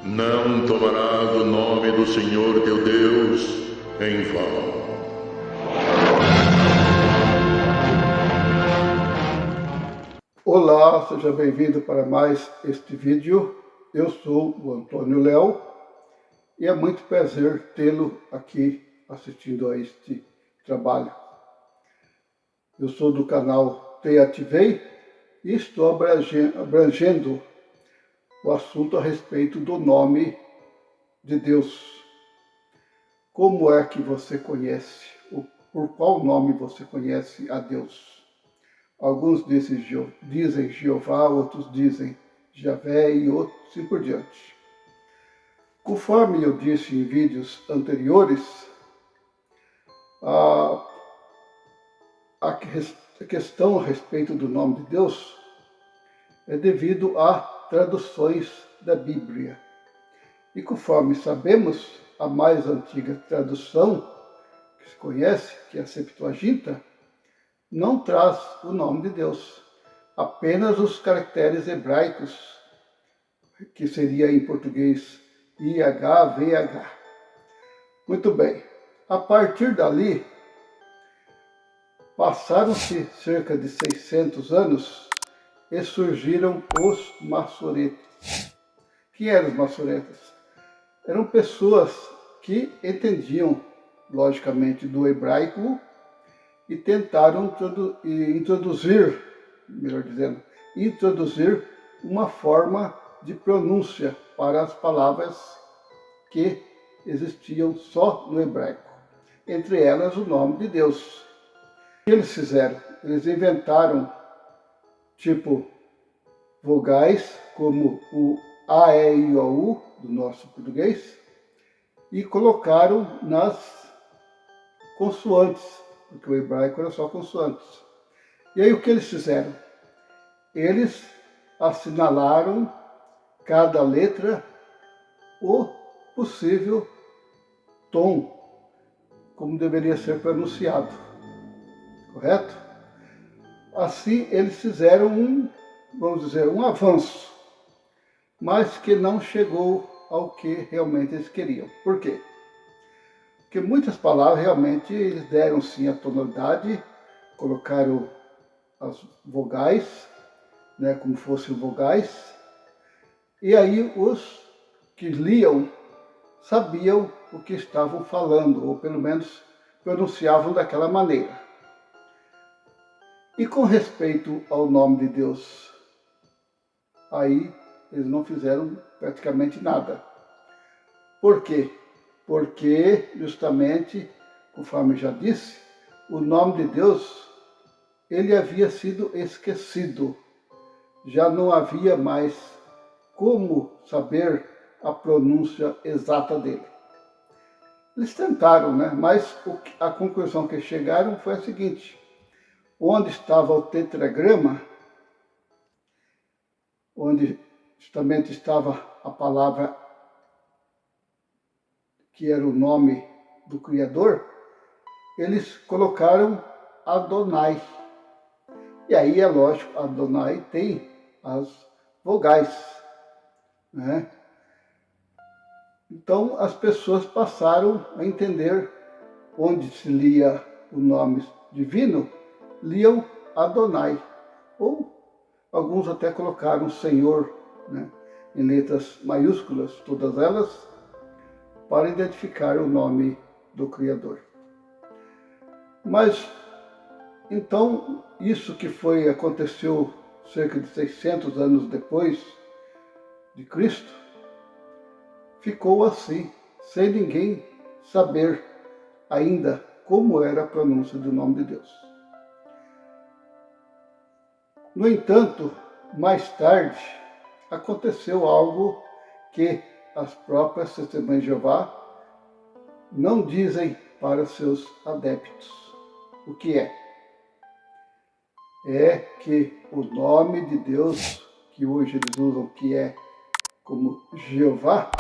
Não tomarás o nome do Senhor teu Deus em vão. Olá, seja bem-vindo para mais este vídeo. Eu sou o Antônio Léo e é muito prazer tê-lo aqui assistindo a este trabalho. Eu sou do canal Te Ativei e estou abrangendo o assunto a respeito do nome de Deus. Como é que você conhece, por qual nome você conhece a Deus? Alguns dizem Jeová, outros dizem Javé e outros assim por diante. Conforme eu disse em vídeos anteriores, a questão a respeito do nome de Deus é devido a traduções da Bíblia. E conforme sabemos, a mais antiga tradução que se conhece, que é a Septuaginta, não traz o nome de Deus, apenas os caracteres hebraicos, que seria em português IHVH. Muito bem, a partir dali, passaram-se cerca de 600 anos e surgiram os maçoretas. Quem eram os maçoretas? Eram pessoas que entendiam, logicamente, do hebraico e tentaram introduzir uma forma de pronúncia para as palavras que existiam só no hebraico, entre elas o nome de Deus. O que eles fizeram? Eles inventaram tipo vogais como o A, E, I, O, U do nosso português e colocaram nas consoantes, porque o hebraico era só consoantes. E aí o que eles fizeram? Eles assinalaram cada letra o possível tom, como deveria ser pronunciado, correto? Assim eles fizeram um avanço, mas que não chegou ao que realmente eles queriam. Por quê? Porque muitas palavras realmente eles deram sim a tonalidade, colocaram as vogais, né, como fossem vogais, e aí os que liam sabiam o que estavam falando, ou pelo menos pronunciavam daquela maneira. E com respeito ao nome de Deus, aí eles não fizeram praticamente nada. Por quê? Porque, justamente, conforme já disse, o nome de Deus, ele havia sido esquecido. Já não havia mais como saber a pronúncia exata dele. Eles tentaram, né? Mas a conclusão que chegaram foi a seguinte: onde estava o tetragrama, onde justamente estava a palavra que era o nome do Criador, eles colocaram Adonai. E aí é lógico, Adonai tem as vogais, né? Então as pessoas passaram a entender onde se lia o nome divino, liam Adonai. Ou alguns até colocaram Senhor, né, em letras maiúsculas, todas elas, para identificar o nome do Criador. Mas, então, isso que aconteceu cerca de 600 anos depois de Cristo, ficou assim, sem ninguém saber ainda como era a pronúncia do nome de Deus. No entanto, mais tarde, aconteceu algo que as próprias Testemunhas de Jeová não dizem para seus adeptos. O que é? É que o nome de Deus, que hoje eles usam, que é como Jeová,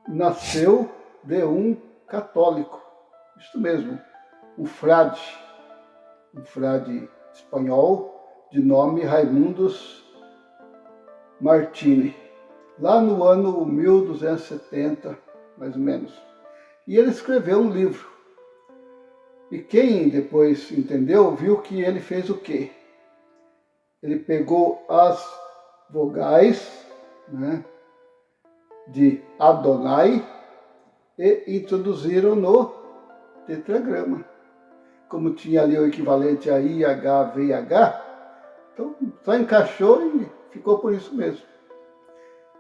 nasceu de um católico. Isso mesmo, um frade espanhol de nome Raimundos Martini. lá no ano 1270, mais ou menos. E ele escreveu um livro. E quem depois entendeu, viu que ele fez o quê? Ele pegou as vogais, né, de Adonai e introduziram no tetragrama. Como tinha ali o equivalente a IHVH, então só encaixou e ficou por isso mesmo.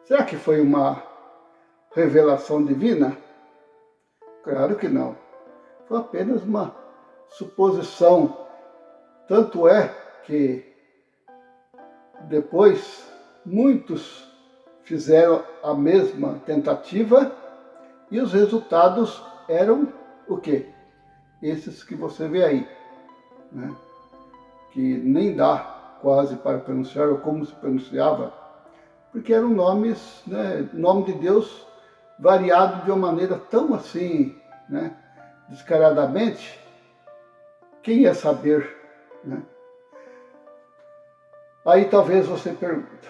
Será que foi uma revelação divina? Claro que não. Foi apenas uma suposição. Tanto é que depois muitos fizeram a mesma tentativa e os resultados eram o quê? Esses que você vê aí, né? Que nem dá quase para pronunciar, ou como se pronunciava, porque eram nomes, né, nome de Deus variado de uma maneira tão assim, né, descaradamente, quem ia saber, né? Aí talvez você pergunte,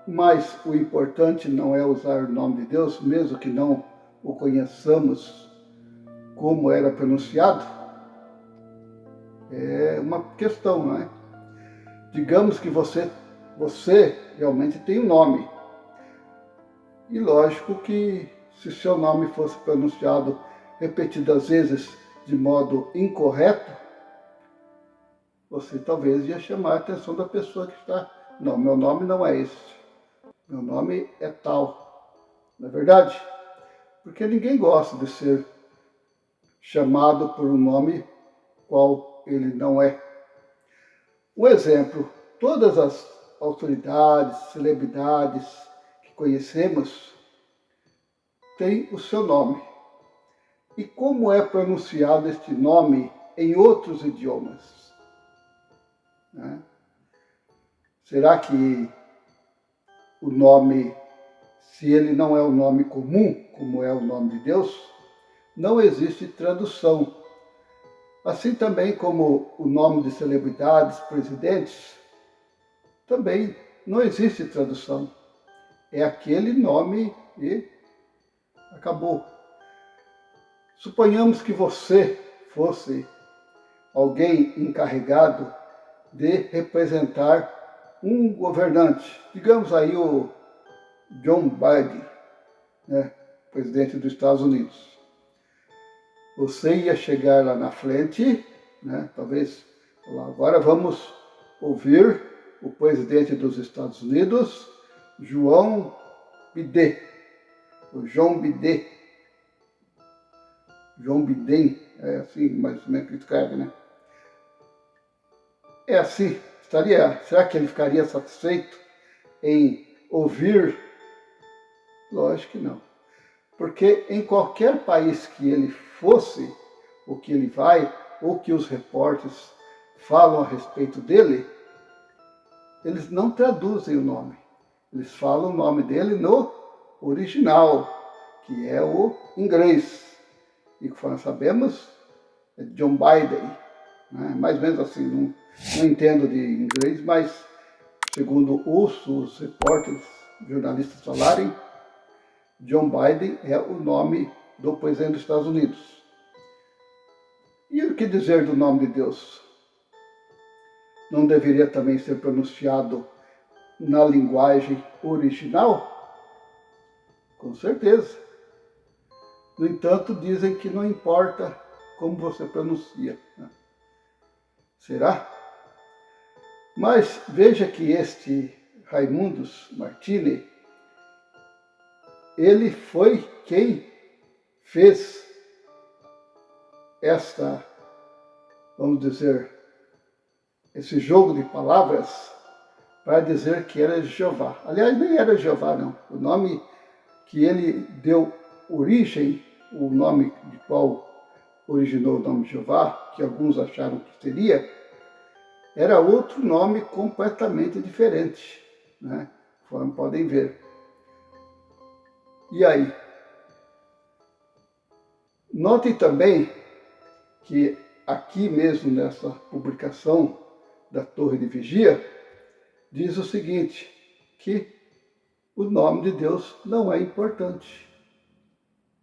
mas o importante não é usar o nome de Deus, mesmo que não o conheçamos como era pronunciado? É uma questão, não é? Digamos que você realmente tem um nome. E lógico que se seu nome fosse pronunciado repetidas vezes de modo incorreto, você talvez ia chamar a atenção da pessoa que está. Não, meu nome não é esse. Meu nome é tal. Não é verdade? Porque ninguém gosta de ser chamado por um nome qual ele não é. Um exemplo, todas as autoridades, celebridades que conhecemos têm o seu nome. E como é pronunciado este nome em outros idiomas? Né? Será que o nome, se ele não é o nome comum, como é o nome de Deus, não existe tradução? Assim também como o nome de celebridades, presidentes, também não existe tradução. É aquele nome e acabou. Suponhamos que você fosse alguém encarregado de representar um governante, digamos aí o John Biden, né, presidente dos Estados Unidos. Você ia chegar lá na frente, né, talvez, agora vamos ouvir o presidente dos Estados Unidos, João Biden, o João Biden. João Biden, é assim mais ou menos que escreve, né? É assim, será que ele ficaria satisfeito em ouvir? Lógico que não. Porque em qualquer país que ele fosse, ou que ele vai, ou que os repórteres falam a respeito dele, eles não traduzem o nome. Eles falam o nome dele no original, que é o inglês. E conforme sabemos, é John Biden. Né? Mais ou menos assim, não entendo de inglês, mas segundo ouço os repórteres, jornalistas falarem, John Biden é o nome do presidente dos Estados Unidos. E o que dizer do nome de Deus? Não deveria também ser pronunciado na linguagem original? Com certeza. No entanto, dizem que não importa como você pronuncia. Né? Será? Mas veja que este Raimundos Martini, ele foi quem fez vamos dizer, esse jogo de palavras para dizer que era Jeová. Aliás, nem era Jeová, não. O nome que ele deu origem, o nome de qual originou o nome Jeová, que alguns acharam que seria, era outro nome completamente diferente, né? Como podem ver. E aí? Notem também que aqui mesmo nessa publicação da Torre de Vigia, diz o seguinte, que o nome de Deus não é importante,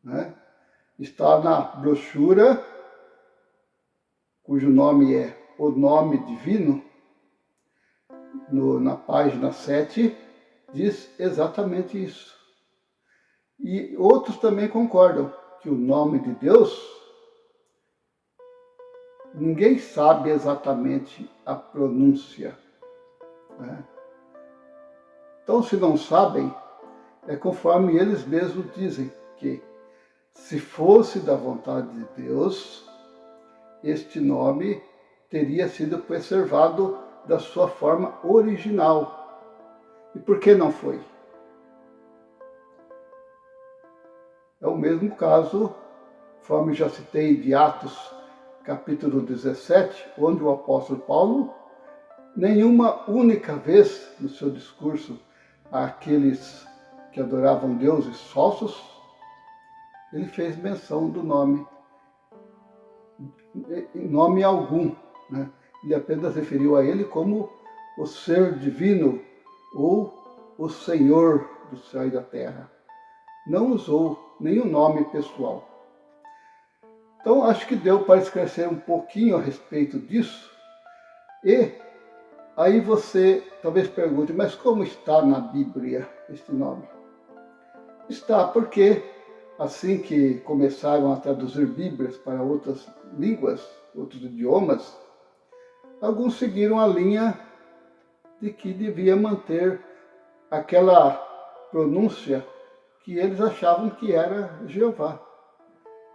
né? Está na brochura, cujo nome é O Nome Divino, na página 7, diz exatamente isso. E outros também concordam que o nome de Deus, ninguém sabe exatamente a pronúncia, né? Então, se não sabem, é conforme eles mesmos dizem, que se fosse da vontade de Deus, este nome teria sido preservado da sua forma original. E por que não foi? É o mesmo caso, conforme já citei, de Atos, capítulo 17, onde o apóstolo Paulo, nenhuma única vez no seu discurso àqueles que adoravam deuses falsos, ele fez menção do nome, em nome algum, né? Ele apenas referiu a ele como o ser divino ou o Senhor do céu e da terra. Não usou nenhum nome pessoal. Então, acho que deu para esclarecer um pouquinho a respeito disso. E aí você talvez pergunte, mas como está na Bíblia este nome? Está porque, assim que começaram a traduzir Bíblias para outras línguas, outros idiomas, alguns seguiram a linha de que devia manter aquela pronúncia que eles achavam que era Jeová,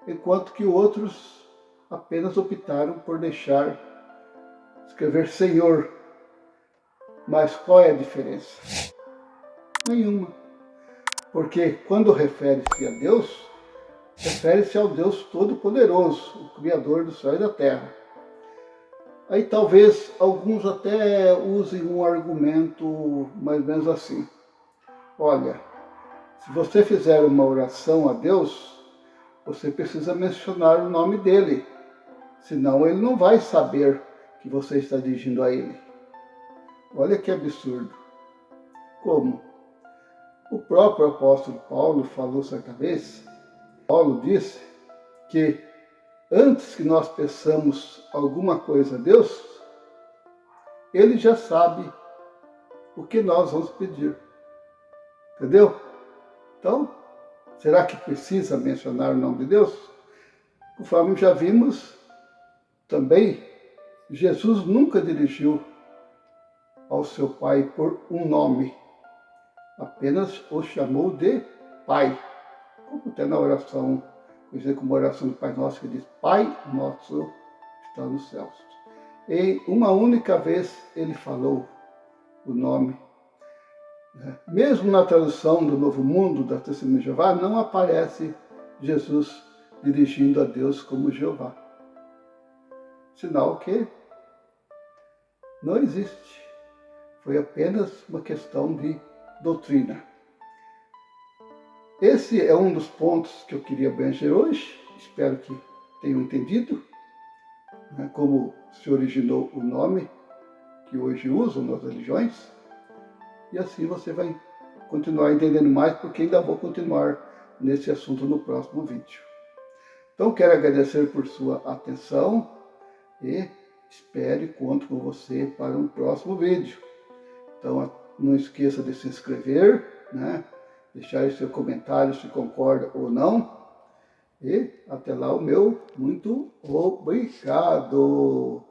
enquanto que outros apenas optaram por escrever Senhor. Mas qual é a diferença? Nenhuma. Porque quando refere-se a Deus, refere-se ao Deus Todo-Poderoso, o Criador do céu e da terra. Aí talvez alguns até usem um argumento mais ou menos assim. Olha, se você fizer uma oração a Deus, você precisa mencionar o nome dele, senão ele não vai saber que você está dirigindo a ele. Olha que absurdo. Como? O próprio apóstolo Paulo falou certa vez, Paulo disse que antes que nós peçamos alguma coisa a Deus, ele já sabe o que nós vamos pedir. Entendeu? Então, será que precisa mencionar o nome de Deus? Conforme já vimos, também, Jesus nunca dirigiu ao seu Pai por um nome. Apenas o chamou de Pai. Como até na oração, conhecida como oração do Pai Nosso, que diz, Pai Nosso que está nos céus. Em uma única vez ele falou o nome. Mesmo na tradução do Novo Mundo, da Testemunha de Jeová, não aparece Jesus dirigindo a Deus como Jeová. Sinal que não existe. Foi apenas uma questão de doutrina. Esse é um dos pontos que eu queria abranger hoje. Espero que tenham entendido, né, como se originou o nome que hoje usam nas religiões. E assim você vai continuar entendendo mais, porque ainda vou continuar nesse assunto no próximo vídeo. Então, quero agradecer por sua atenção e espero e conto com você para um próximo vídeo. Então, não esqueça de se inscrever, né? Deixar aí seu comentário se concorda ou não. E até lá o meu muito obrigado.